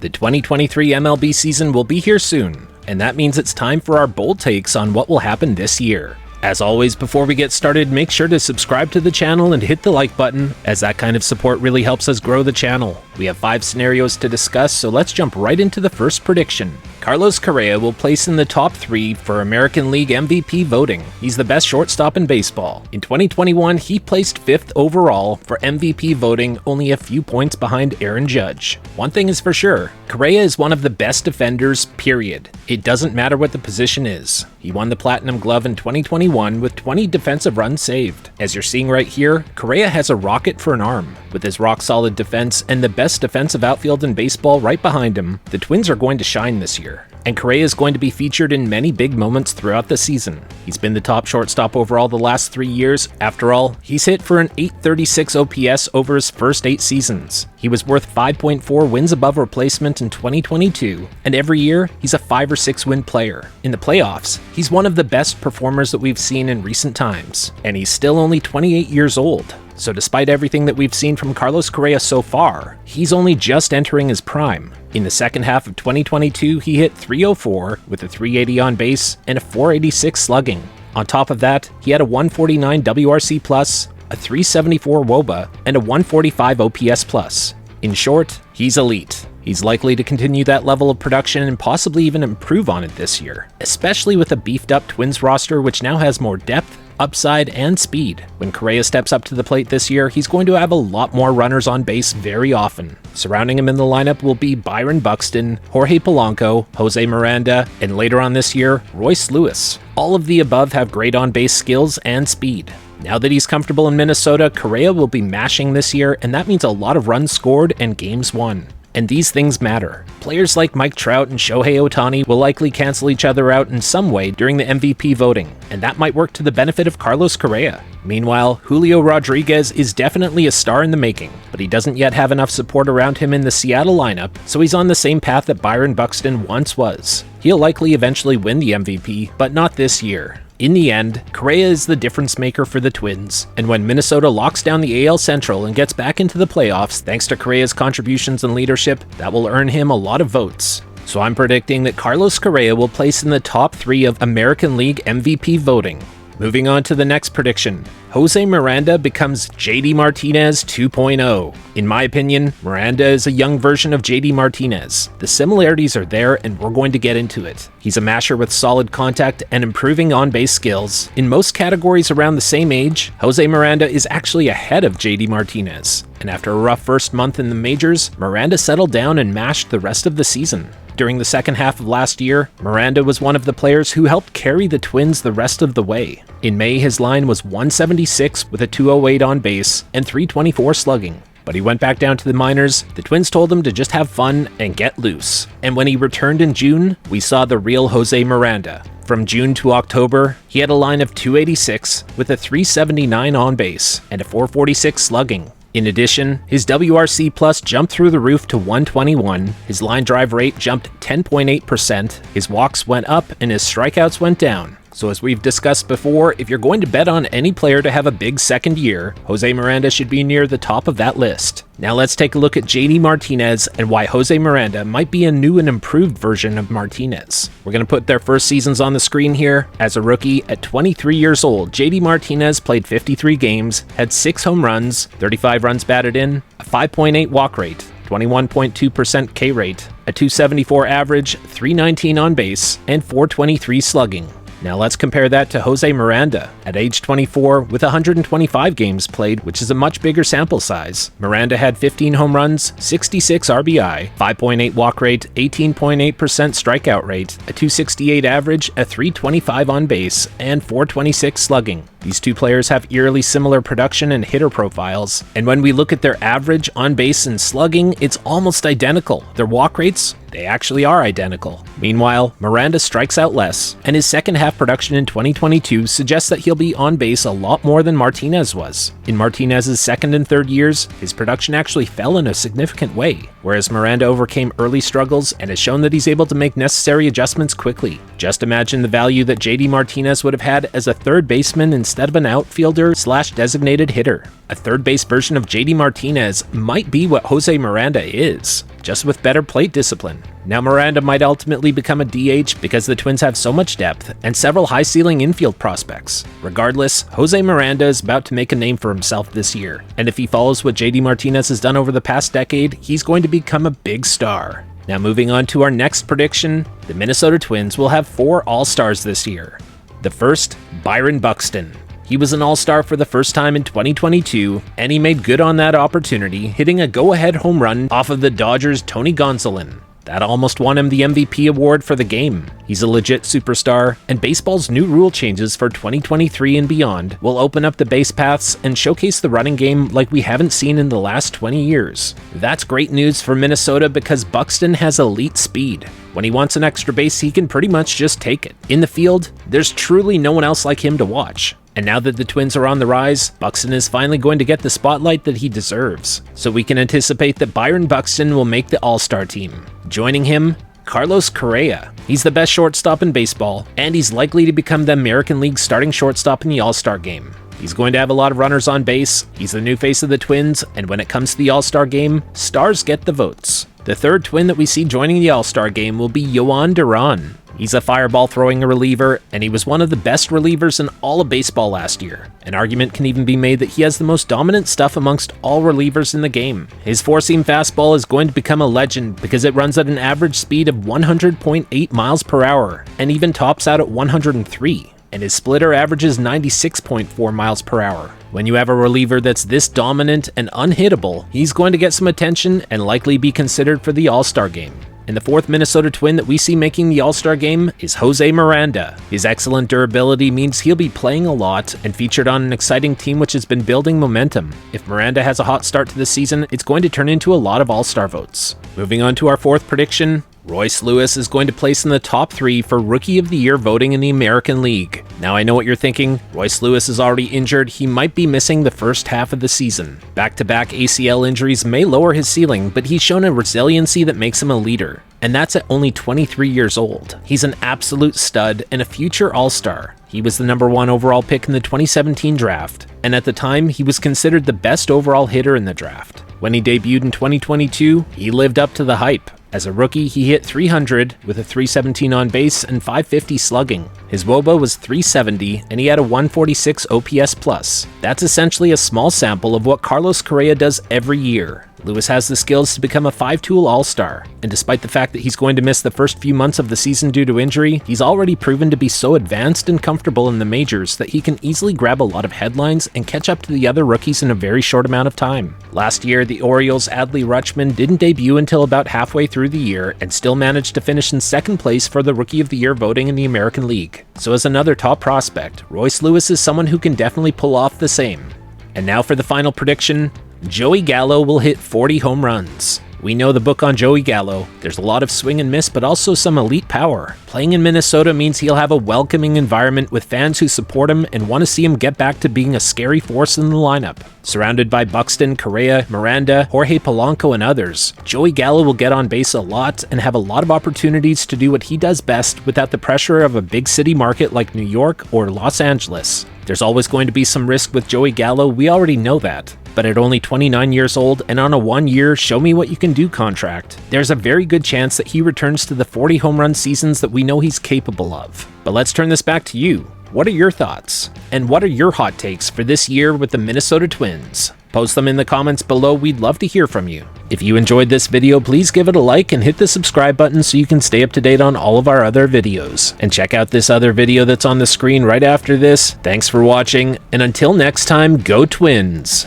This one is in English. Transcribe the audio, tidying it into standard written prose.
The 2023 MLB season will be here soon, and that means it's time for our bold takes on what will happen this year. As always, before we get started, make sure to subscribe to the channel and hit the like button, as that kind of support really helps us grow the channel. We have 5 scenarios to discuss, so let's jump right into the first prediction. Carlos Correa will place in the top 3 for American League MVP voting. He's the best shortstop in baseball. In 2021, he placed 5th overall for MVP voting, only a few points behind Aaron Judge. One thing is for sure, Correa is one of the best defenders, period. It doesn't matter what the position is. He won the Platinum Glove in 2021 with 20 defensive runs saved. As you're seeing right here, Correa has a rocket for an arm. With his rock-solid defense and the best defensive outfield in baseball right behind him, the Twins are going to shine this year. And Correa is going to be featured in many big moments throughout the season. He's been the top shortstop overall the last 3 years. After all, he's hit for an .836 OPS over his first 8 seasons. He was worth 5.4 wins above replacement in 2022, and every year, he's a 5 or 6 win player. In the playoffs, he's one of the best performers that we've seen in recent times, and he's still only 28 years old. So despite everything that we've seen from Carlos Correa so far, he's only just entering his prime. In the second half of 2022, he hit .304 with a .380 on base and a .486 slugging. On top of that, he had a .149 WRC+, a .374 WOBA, and a .145 OPS+. In short, he's elite. He's likely to continue that level of production and possibly even improve on it this year, especially with a beefed-up Twins roster which now has more depth, upside, and speed. When Correa steps up to the plate this year, he's going to have a lot more runners on base very often. Surrounding him in the lineup will be Byron Buxton, Jorge Polanco, Jose Miranda, and later on this year, Royce Lewis. All of the above have great on-base skills and speed. Now that he's comfortable in Minnesota, Correa will be mashing this year, and that means a lot of runs scored and games won. And these things matter. Players like Mike Trout and Shohei Ohtani will likely cancel each other out in some way during the MVP voting, and that might work to the benefit of Carlos Correa. Meanwhile, Julio Rodriguez is definitely a star in the making, but he doesn't yet have enough support around him in the Seattle lineup, so he's on the same path that Byron Buxton once was. He'll likely eventually win the MVP, but not this year. In the end, Correa is the difference maker for the Twins, and when Minnesota locks down the AL Central and gets back into the playoffs thanks to Correa's contributions and leadership, that will earn him a lot of votes. So I'm predicting that Carlos Correa will place in the top 3 of American League MVP voting. Moving on to the next prediction. Jose Miranda becomes JD Martinez 2.0. In my opinion, Miranda is a young version of JD Martinez. The similarities are there and we're going to get into it. He's a masher with solid contact and improving on-base skills. In most categories around the same age, Jose Miranda is actually ahead of JD Martinez. And after a rough first month in the majors, Miranda settled down and mashed the rest of the season. During the second half of last year, Miranda was one of the players who helped carry the Twins the rest of the way. In May, his line was .176 with a .208 on base and .324 slugging. But he went back down to the minors. The Twins told him to just have fun and get loose. And when he returned in June, we saw the real Jose Miranda. From June to October, he had a line of .286 with a .379 on base and a .446 slugging. In addition, his WRC+ jumped through the roof to 121, his line drive rate jumped 10.8%, his walks went up, and his strikeouts went down. So as we've discussed before, if you're going to bet on any player to have a big second year, Jose Miranda should be near the top of that list. Now let's take a look at JD Martinez and why Jose Miranda might be a new and improved version of Martinez. We're going to put their first seasons on the screen here. As a rookie, at 23 years old, JD Martinez played 53 games, had 6 home runs, 35 runs batted in, a 5.8 walk rate, 21.2% K rate, a .274 average, .319 on base, and .423 slugging. Now let's compare that to Jose Miranda. At age 24, with 125 games played, which is a much bigger sample size, Miranda had 15 home runs, 66 RBI, 5.8 walk rate, 18.8% strikeout rate, a .268 average, a .325 on base, and .426 slugging. These two players have eerily similar production and hitter profiles, and when we look at their average on base and slugging, it's almost identical. Their walk rates, they actually are identical. Meanwhile, Miranda strikes out less, and his second half production in 2022 suggests that he'll be on base a lot more than Martinez was. In Martinez's second and third years, his production actually fell in a significant way, whereas Miranda overcame early struggles and has shown that he's able to make necessary adjustments quickly. Just imagine the value that JD Martinez would have had as a third baseman instead of an outfielder/designated hitter. A third base version of JD Martinez might be what Jose Miranda is. just with better plate discipline. Now Miranda might ultimately become a DH because the Twins have so much depth and several high-ceiling infield prospects. Regardless, Jose Miranda is about to make a name for himself this year, and if he follows what JD Martinez has done over the past decade, he's going to become a big star. Now moving on to our next prediction, the Minnesota Twins will have 4 All-Stars this year. The first, Byron Buxton. He was an All-Star for the first time in 2022, and he made good on that opportunity, hitting a go-ahead home run off of the Dodgers' Tony Gonsolin. That almost won him the MVP award for the game. He's a legit superstar, and baseball's new rule changes for 2023 and beyond will open up the base paths and showcase the running game like we haven't seen in the last 20 years. That's great news for Minnesota because Buxton has elite speed. When he wants an extra base, he can pretty much just take it. In the field, there's truly no one else like him to watch. And now that the Twins are on the rise, Buxton is finally going to get the spotlight that he deserves. So we can anticipate that Byron Buxton will make the All-Star team. Joining him, Carlos Correa. He's the best shortstop in baseball, and he's likely to become the American League starting shortstop in the All-Star game. He's going to have a lot of runners on base, he's the new face of the Twins, and when it comes to the All-Star game, stars get the votes. The third Twin that we see joining the All-Star game will be Yohan Duran. He's a fireball-throwing reliever, and he was one of the best relievers in all of baseball last year. An argument can even be made that he has the most dominant stuff amongst all relievers in the game. His four-seam fastball is going to become a legend because it runs at an average speed of 100.8 miles per hour, and even tops out at 103. And his splitter averages 96.4 miles per hour. When you have a reliever that's this dominant and unhittable, he's going to get some attention and likely be considered for the All-Star game. And the fourth Minnesota Twin that we see making the All-Star game is Jose Miranda. His excellent durability means he'll be playing a lot and featured on an exciting team which has been building momentum. If Miranda has a hot start to the season, it's going to turn into a lot of All-Star votes. Moving on to our fourth prediction, Royce Lewis is going to place in the top 3 for Rookie of the Year voting in the American League. Now I know what you're thinking, Royce Lewis is already injured, he might be missing the first half of the season. Back-to-back ACL injuries may lower his ceiling, but he's shown a resiliency that makes him a leader. And that's at only 23 years old. He's an absolute stud and a future All-Star. He was the number 1 overall pick in the 2017 draft, and at the time, he was considered the best overall hitter in the draft. When he debuted in 2022, he lived up to the hype. As a rookie, he hit 300 with a 317 on base and 550 slugging. His WOBA was 370 and he had a 146 OPS+. That's essentially a small sample of what Carlos Correa does every year. Lewis has the skills to become a 5-tool All-Star, and despite the fact that he's going to miss the first few months of the season due to injury, he's already proven to be so advanced and comfortable in the majors that he can easily grab a lot of headlines and catch up to the other rookies in a very short amount of time. Last year, the Orioles' Adley Rutschman didn't debut until about halfway through the year and still managed to finish in second place for the Rookie of the Year voting in the American League. So as another top prospect, Royce Lewis is someone who can definitely pull off the same. And now for the final prediction, Joey Gallo will hit 40 home runs. We know the book on Joey Gallo. There's a lot of swing and miss, but also some elite power. Playing in Minnesota means he'll have a welcoming environment with fans who support him and want to see him get back to being a scary force in the lineup. Surrounded by Buxton, Correa, Miranda, Jorge Polanco, and others, Joey Gallo will get on base a lot and have a lot of opportunities to do what he does best without the pressure of a big city market like New York or Los Angeles. There's always going to be some risk with Joey Gallo, we already know that. But at only 29 years old and on a 1-year show-me-what-you-can-do contract, there's a very good chance that he returns to the 40 home run seasons that we know he's capable of. But let's turn this back to you. What are your thoughts? And what are your hot takes for this year with the Minnesota Twins? Post them in the comments below, we'd love to hear from you. If you enjoyed this video, please give it a like and hit the subscribe button so you can stay up to date on all of our other videos. And check out this other video that's on the screen right after this. Thanks for watching, and until next time, go Twins!